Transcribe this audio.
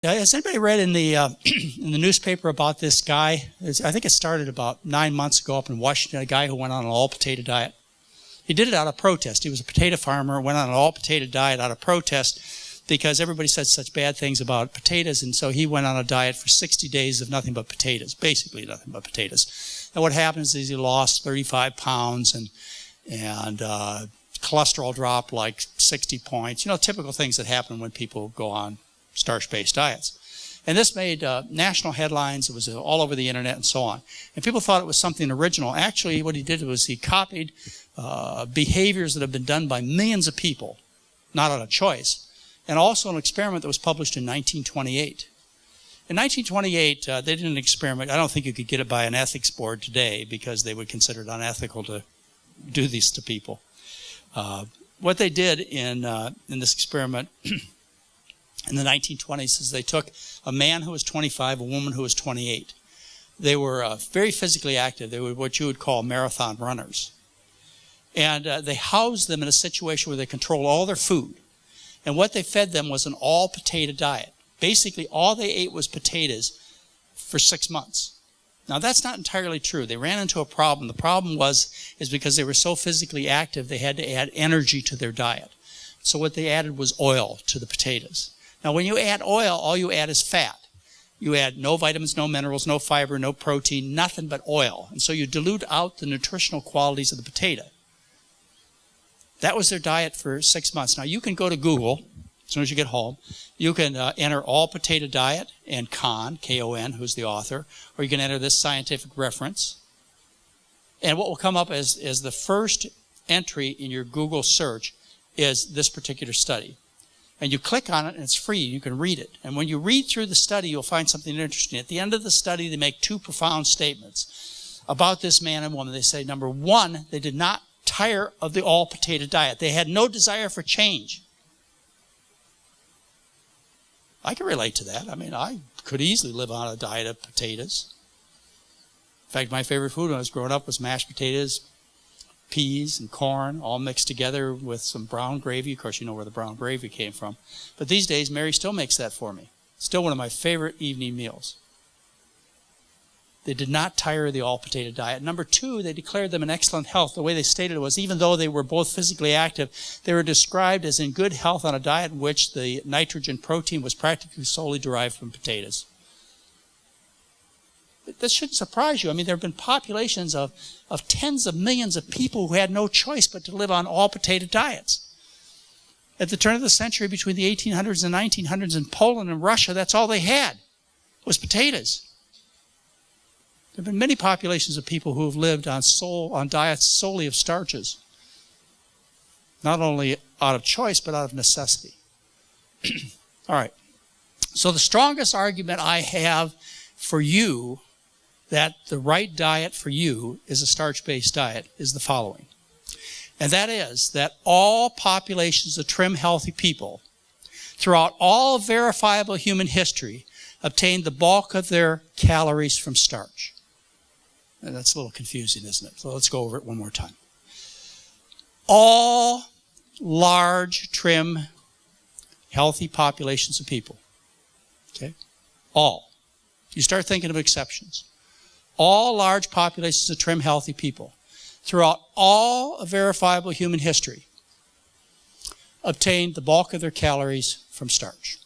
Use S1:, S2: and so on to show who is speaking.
S1: Has anybody read in the in the newspaper about this guy? I think it started about 9 months ago up in Washington, a guy who went on an all-potato diet. He did it out of protest. He was a potato farmer, went on an all-potato diet out of protest because everybody said such bad things about potatoes, and so he went on a diet for 60 days of nothing but potatoes, basically nothing but potatoes. And what happens is he lost 35 pounds and cholesterol dropped like 60 points. You know, typical things that happen when people go on starch-based diets. And this made national headlines. It was all over the internet and so on. And people thought it was something original. Actually, what he did was he copied behaviors that have been done by millions of people, not out of choice, and also an experiment that was published in 1928. In 1928, they did an experiment. I don't think you could get it by an ethics board today because they would consider it unethical to do this to people. What they did in this experiment in the 1920s is they took a man who was 25, a woman who was 28. They were very physically active. They were what you would call marathon runners. And they housed them in a situation where they controlled all their food. And what they fed them was an all-potato diet. Basically, all they ate was potatoes for 6 months. Now, that's not entirely true. They ran into a problem. The problem is because they were so physically active, they had to add energy to their diet. So what they added was oil to the potatoes. Now, when you add oil, all you add is fat. You add no vitamins, no minerals, no fiber, no protein, nothing but oil. And so you dilute out the nutritional qualities of the potato. That was their diet for 6 months. Now, you can go to Google as soon as you get home. You can enter all potato diet and Kahn, K-O-N, who's the author, or you can enter this scientific reference. And what will come up as the first entry in your Google search is this particular study. And you click on it, and it's free. You can read it. And when you read through the study, you'll find something interesting. At the end of the study, they make two profound statements about this man and woman. They say, number one, they did not tire of the all-potato diet. They had no desire for change. I can relate to that. I mean, I could easily live on a diet of potatoes. In fact, my favorite food when I was growing up was mashed potatoes, peas and corn, all mixed together with some brown gravy. Of course, you know where the brown gravy came from. But these days, Mary still makes that for me. Still one of my favorite evening meals. They did not tire of the all-potato diet. Number two, they declared them in excellent health. The way they stated it was, even though they were both physically active, they were described as in good health on a diet in which the nitrogen protein was practically solely derived from potatoes. This shouldn't surprise you. I mean, there have been populations of tens of millions of people who had no choice but to live on all-potato diets. At the turn of the century, between the 1800s and 1900s in Poland and Russia, that's all they had was potatoes. There have been many populations of people who have lived on diets solely of starches, not only out of choice, but out of necessity. All right. So the strongest argument I have for you that the right diet for you is a starch-based diet is the following. And that is that all populations of trim, healthy people throughout all verifiable human history obtained the bulk of their calories from starch. And that's a little confusing, isn't it? So let's go over it one more time. All large, trim, healthy populations of people, okay? All. You start thinking of exceptions. All large populations of trim, healthy people throughout all of verifiable human history obtained the bulk of their calories from starch.